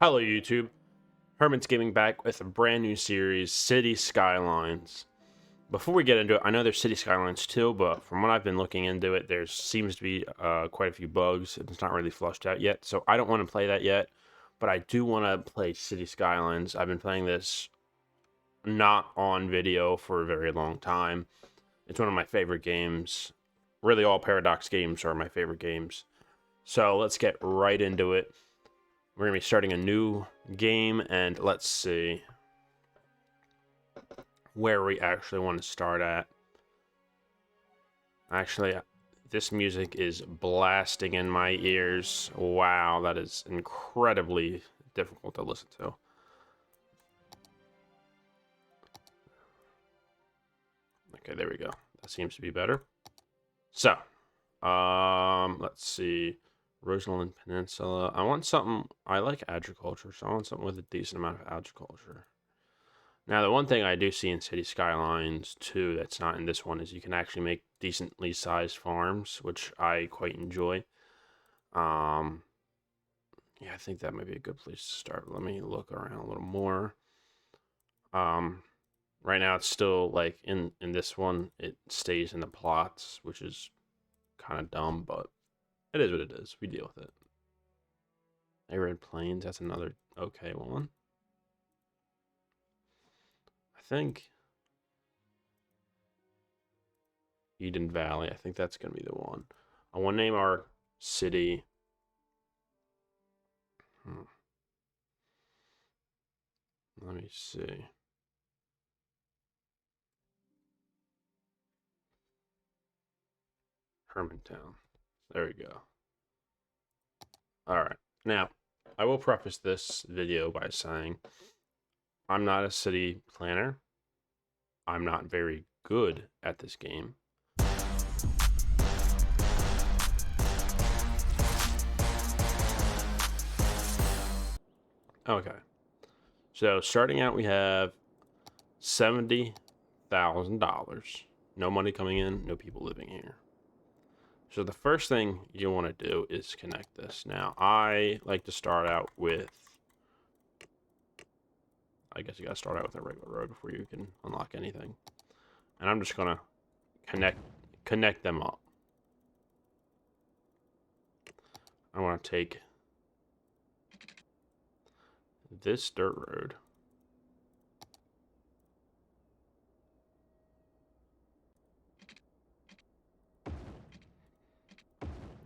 Hello YouTube, Herman's Gaming back with a brand new series, City Skylines. Before we get into it, I know there's City Skylines too, but from what I've been looking into it, there seems to be quite a few bugs. It's not really flushed out yet, so I don't want to play that yet, but I do want to play City Skylines. I've been playing this not on video for a very long time. It's one of my favorite games. Really, all Paradox games are my favorite games. So let's get right into it. We're going to be starting a new game, and let's see where we actually want to start at. Actually, this music is blasting in my ears. Wow, that is incredibly difficult to listen to. Okay, there we go. That seems to be better. So, let's see. Roseland Peninsula. I want something. I like agriculture, so I want something with a decent amount of agriculture. Now, the one thing I do see in City Skylines, too, that's not in this one, is you can actually make decently sized farms, which I quite enjoy. Yeah, I think that might be a good place to start. Let me look around a little more. Right now, it's still, like, in this one, it stays in the plots, which is kind of dumb, but it is what it is. We deal with it. Arid Plains, that's another okay one. I think Eden Valley, I think that's going to be the one. I want to name our city. Let me see. Hermantown. There we go. Alright. Now, I will preface this video by saying I'm not a city planner. I'm not very good at this game. Okay. So, starting out, we have $70,000. No money coming in, no people living here. So the first thing you want to do is connect this. Now, I like to start out with, I guess you got to start out with a regular road before you can unlock anything. And I'm just going to connect them up. I want to take this dirt road.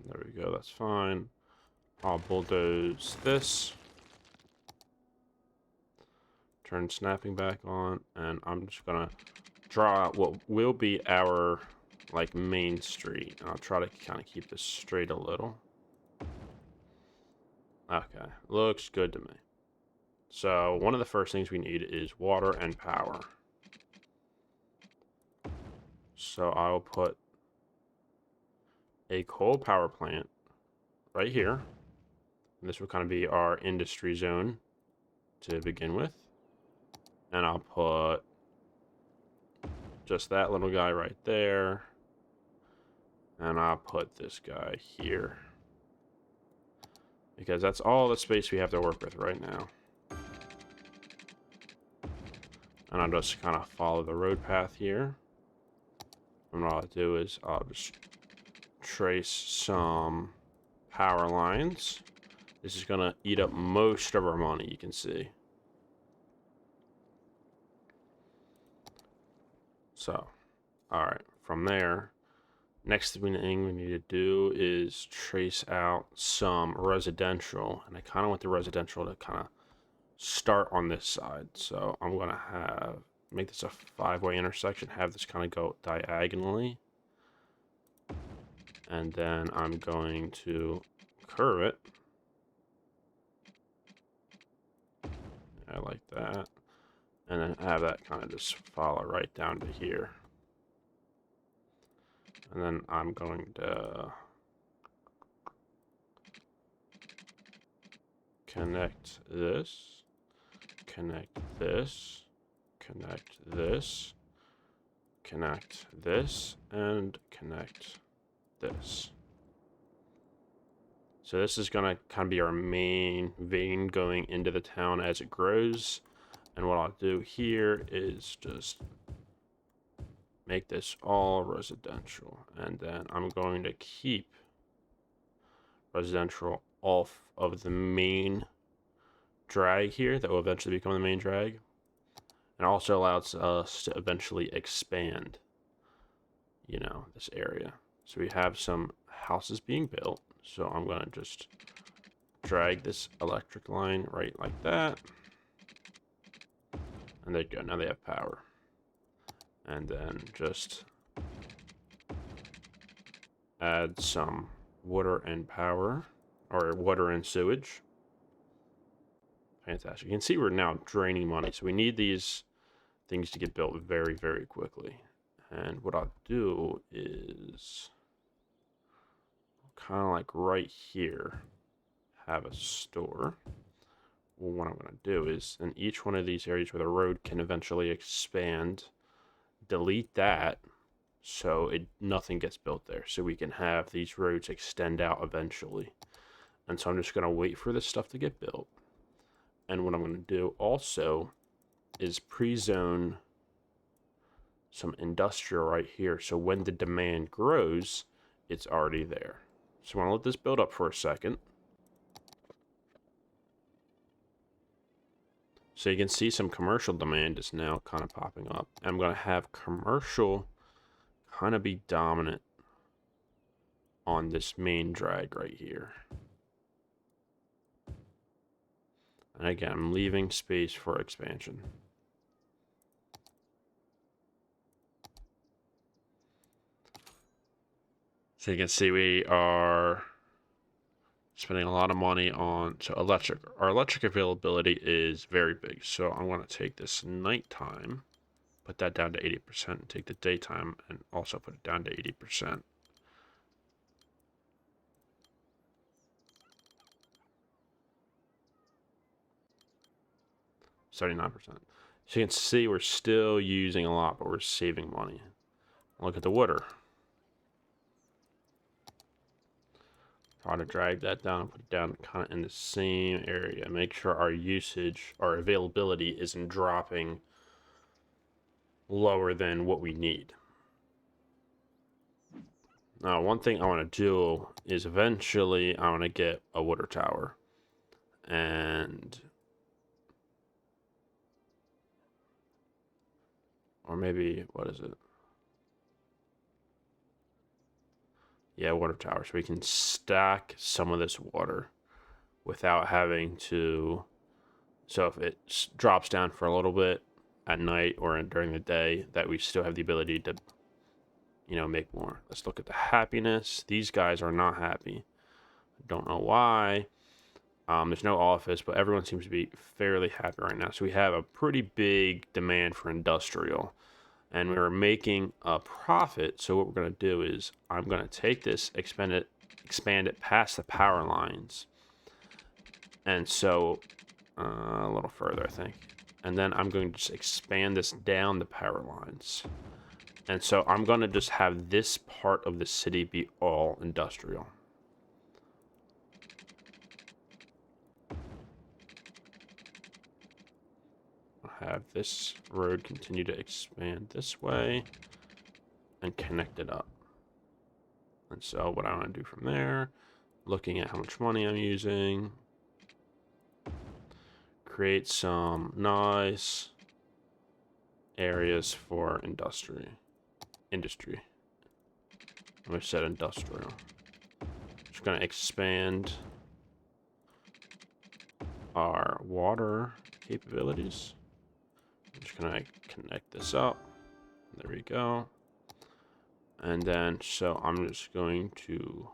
There we go, that's fine. I'll bulldoze this. Turn snapping back on, and I'm just gonna draw out what will be our, like, main street. And I'll try to kind of keep this straight a little. Okay, looks good to me. So one of the first things we need is water and power. So I'll put a coal power plant right here. And this will kind of be our industry zone to begin with. And I'll put just that little guy right there. And I'll put this guy here. Because that's all the space we have to work with right now. And I'll just kind of follow the road path here. And what I'll do is I'll just trace some power lines. This is going to eat up most of our money, you can see. So, alright, from there, next thing we need to do is trace out some residential. And I kind of want the residential to kind of start on this side. So I'm going to make this a 5-way intersection, have this kind of go diagonally. And then I'm going to curve it. I like that. And then have that kind of just follow right down to here. And then I'm going to connect this, connect this, connect this, connect this, and connect this. So this is going to kind of be our main vein going into the town as it grows. And what I'll do here is just make this all residential. And then I'm going to keep residential off of the main drag here that will eventually become the main drag. And also allows us to eventually expand, you know, this area. So we have some houses being built. So I'm going to just drag this electric line right like that. And there you go. Now they have power. And then just add some water and power, or water and sewage. Fantastic. You can see we're now draining money. So we need these things to get built very, very quickly. And what I'll do is kind of like right here, have a store. Well, what I'm going to do is in each one of these areas where the road can eventually expand, delete that so nothing gets built there. So we can have these roads extend out eventually. And so I'm just going to wait for this stuff to get built. And what I'm going to do also is pre-zone some industrial right here. So when the demand grows, it's already there. So I'm going to let this build up for a second. So you can see some commercial demand is now kind of popping up. I'm going to have commercial kind of be dominant on this main drag right here. And again, I'm leaving space for expansion. So you can see we are spending a lot of money on electric. Our electric availability is very big. So I'm going to take this nighttime, put that down to 80%, and take the daytime and also put it down to 80%. $79%. So you can see we're still using a lot, but we're saving money. Look at the water. Try to drag that down, put it down kind of in the same area. Make sure our usage, our availability isn't dropping lower than what we need. Now, one thing I want to do is eventually I want to get a water tower. And or maybe, what is it? Yeah, water tower. So we can stack some of this water without having to. So if it drops down for a little bit at night or during the day, that we still have the ability to, you know, make more. Let's look at the happiness. These guys are not happy. Don't know why. There's no office, but everyone seems to be fairly happy right now. So we have a pretty big demand for industrial. And we're making a profit. So what we're going to do is I'm going to take this, expand it past the power lines. And so a little further, I think. And then I'm going to just expand this down the power lines. And so I'm going to just have this part of the city be all industrial. Have this road continue to expand this way and connect it up. And so what I want to do from there, looking at how much money I'm using, create some nice areas for industry. I'm going to set industrial. Just going to expand our water capabilities. Just gonna connect this up. There we go. And then, so I'm just going to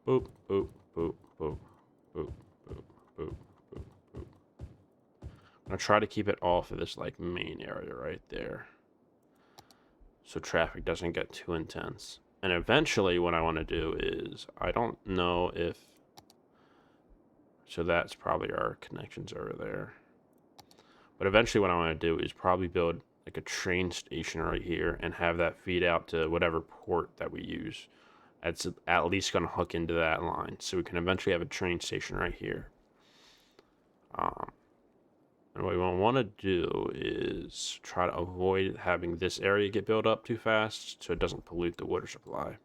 boop, boop, boop, boop, boop, boop, boop, boop, boop. I'm gonna try to keep it off of this like main area right there, so traffic doesn't get too intense. And eventually, what I want to do is, I don't know if, so that's probably our connections over there. But eventually what I want to do is probably build like a train station right here and have that feed out to whatever port that we use. It's at least going to hook into that line, so we can eventually have a train station right here. And what we want to do is try to avoid having this area get built up too fast so it doesn't pollute the water supply,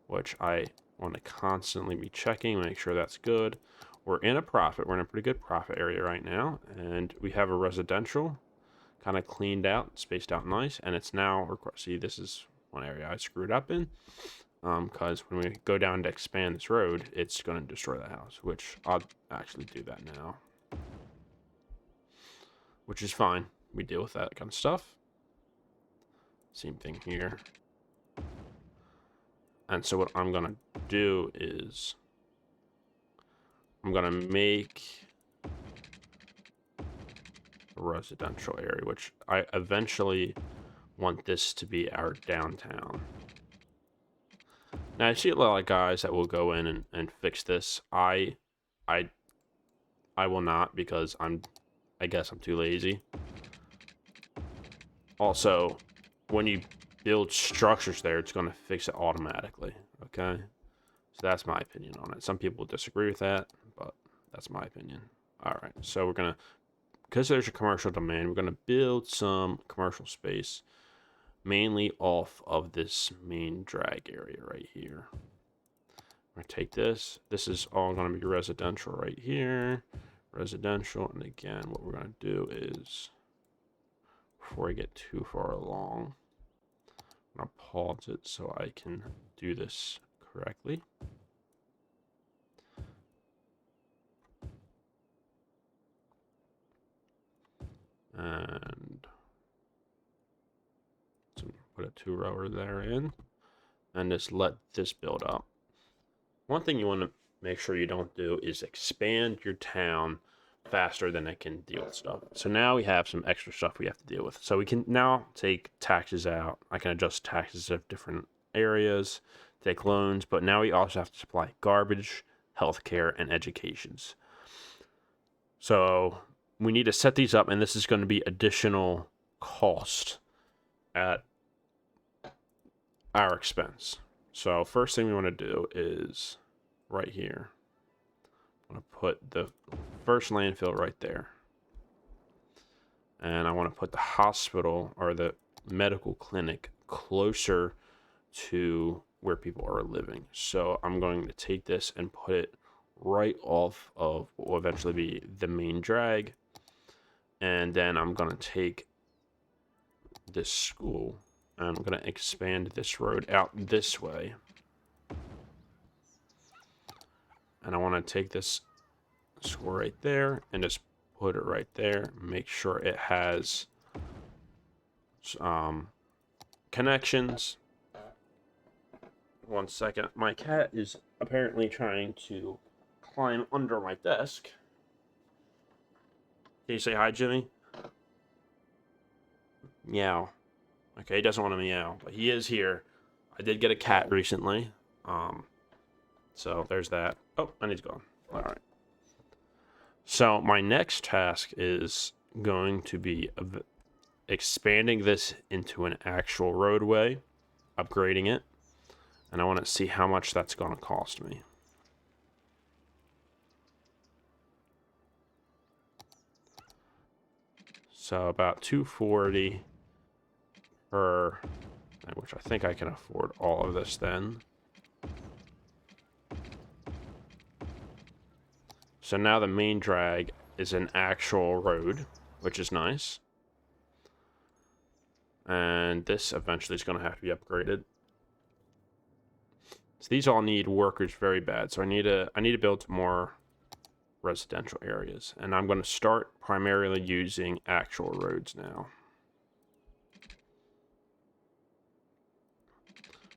which I want to constantly be checking, make sure that's good. We're in a profit. We're in a pretty good profit area right now, and we have a residential kind of cleaned out, spaced out nice, and it's now, see, this is one area I screwed up in, because when we go down to expand this road, it's going to destroy the house, which I'll actually do that now, which is fine. We deal with that kind of stuff. Same thing here. And so what I'm going to do is I'm going to make a residential area, which I eventually want this to be our downtown. Now, I see a lot of guys that will go in and fix this. I will not, because I guess I'm too lazy. Also, when you build structures there, it's going to fix it automatically, okay? So that's my opinion on it. Some people disagree with that, but that's my opinion. All right, so we're going to, because there's a commercial demand, we're going to build some commercial space, mainly off of this main drag area right here. I'm going to take this. This is all going to be residential right here. Residential, and again, what we're going to do is, before I get too far along, I'm going to pause it so I can do this correctly. And so put a 2-rower there in, and just let this build up. One thing you want to make sure you don't do is expand your town faster than it can deal with stuff. So now we have some extra stuff we have to deal with. So we can now take taxes out. I can adjust taxes of different areas, take loans, but now we also have to supply garbage, healthcare, and educations. So we need to set these up, and this is going to be additional cost at our expense. So first thing we want to do is right here. I'm going to put the first landfill right there. And I want to put the hospital or the medical clinic closer to where people are living. So I'm going to take this and put it right off of what will eventually be the main drag. And then I'm going to take this school and I'm going to expand this road out this way. And I want to take this school right there and just put it right there. Make sure it has connections. One second. My cat is apparently trying to climb under my desk. Can you say hi, Jimmy? Meow. Okay, he doesn't want to meow, but he is here. I did get a cat recently. So there's that. Oh, and he's gone. All right. So my next task is going to be expanding this into an actual roadway, upgrading it, and I want to see how much that's going to cost me. So about $240 per, which I think I can afford all of this then. So now the main drag is an actual road, which is nice. And this eventually is going to have to be upgraded. So these all need workers very bad. So I need to build more residential areas. And I'm going to start primarily using actual roads now.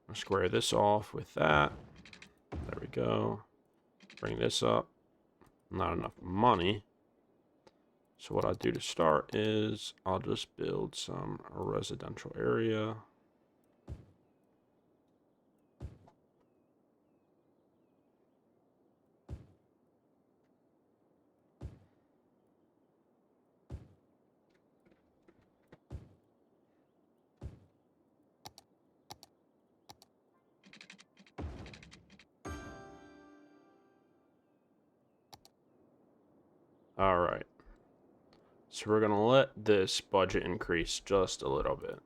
I'll square this off with that. There we go. Bring this up. Not enough money. So what I'll do to start is I'll just build some residential area. All right. So we're going to let this budget increase just a little bit.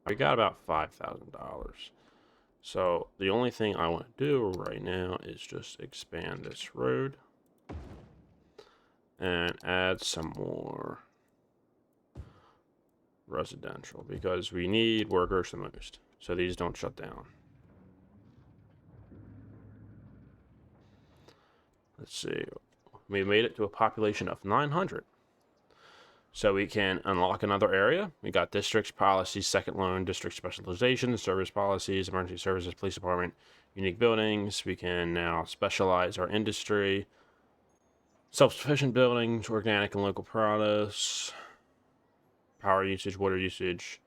We got about $5,000. So the only thing I want to do right now is just expand this road and add some more residential because we need workers the most, so these don't shut down. Let's see, we made it to a population of 900. So we can unlock another area. We got districts, policies, second loan, district specialization, service policies, emergency services, police department, unique buildings. We can now specialize our industry, self-sufficient buildings, organic and local products, power usage, water usage,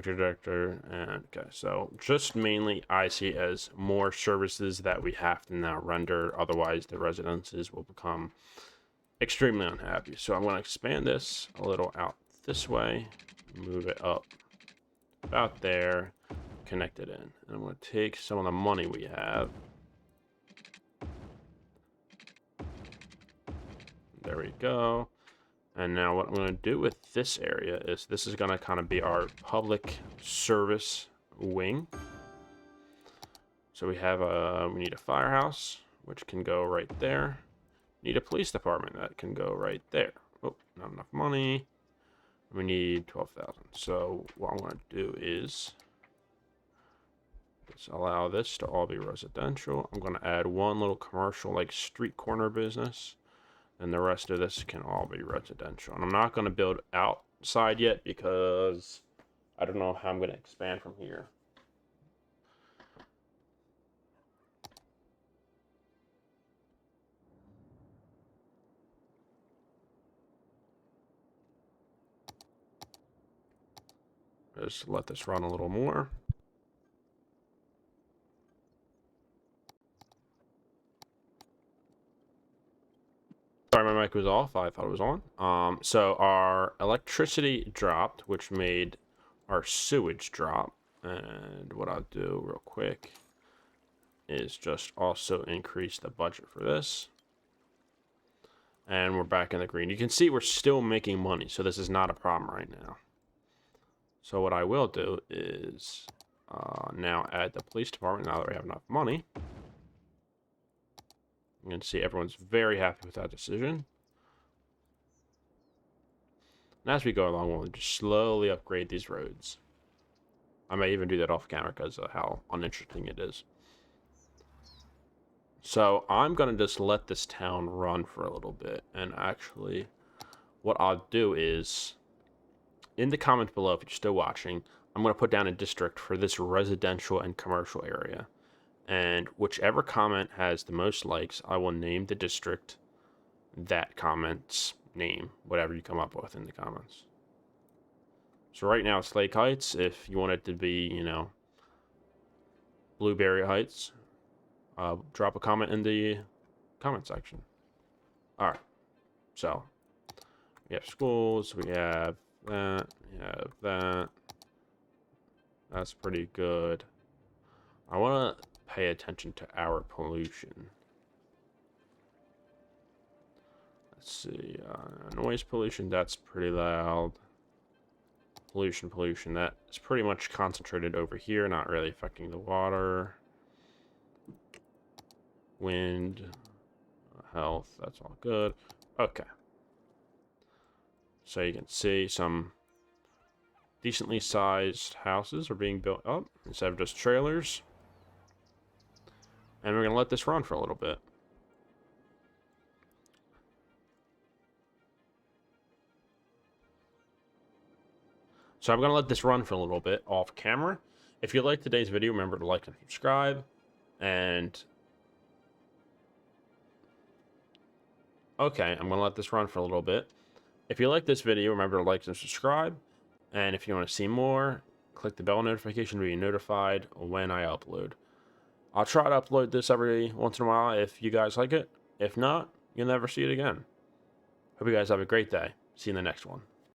director, and okay, so just mainly I see as more services that we have to now render, otherwise the residences will become extremely unhappy. So I'm going to expand this a little out this way, move it up about there, connect it in, and I'm going to take some of the money we have. There we go. And now what I'm going to do with this area is this is going to kind of be our public service wing. So we have we need a firehouse, which can go right there. Need a police department that can go right there. Oh, not enough money. We need 12,000. So what I'm going to do is just allow this to all be residential. I'm going to add one little commercial, like street corner business. And the rest of this can all be residential. And I'm not going to build outside yet because I don't know how I'm going to expand from here. Just let this run a little more. Sorry, my mic was off. I thought it was on. So our electricity dropped, which made our sewage drop. And what I'll do real quick is just also increase the budget for this. And we're back in the green. You can see we're still making money, so this is not a problem right now. So what I will do is now add the police department now that we have enough money. You can see everyone's very happy with that decision. And as we go along, we'll just slowly upgrade these roads. I may even do that off camera because of how uninteresting it is. So I'm going to just let this town run for a little bit. And actually, what I'll do is, in the comments below, if you're still watching, I'm going to put down a district for this residential and commercial area. And whichever comment has the most likes, I will name the district that comment's name, whatever you come up with in the comments. So right now it's Lake Heights. If you want it to be, you know, Blueberry Heights, drop a comment in the comment section. All right. So we have schools. We have that. We have that. That's pretty good. I want to pay attention to our pollution. Let's see. Noise pollution. That's pretty loud. Pollution, that is pretty much concentrated over here, not really affecting the water. Wind, health, that's all good. Okay. So you can see some decently sized houses are being built up instead of just trailers. And we're going to let this run for a little bit. So I'm going to let this run for a little bit off camera. If you liked today's video, remember to like and subscribe. And okay, I'm going to let this run for a little bit. If you like this video, remember to like and subscribe. And if you want to see more, click the bell notification to be notified when I upload. I'll try to upload this every once in a while if you guys like it. If not, you'll never see it again. Hope you guys have a great day. See you in the next one.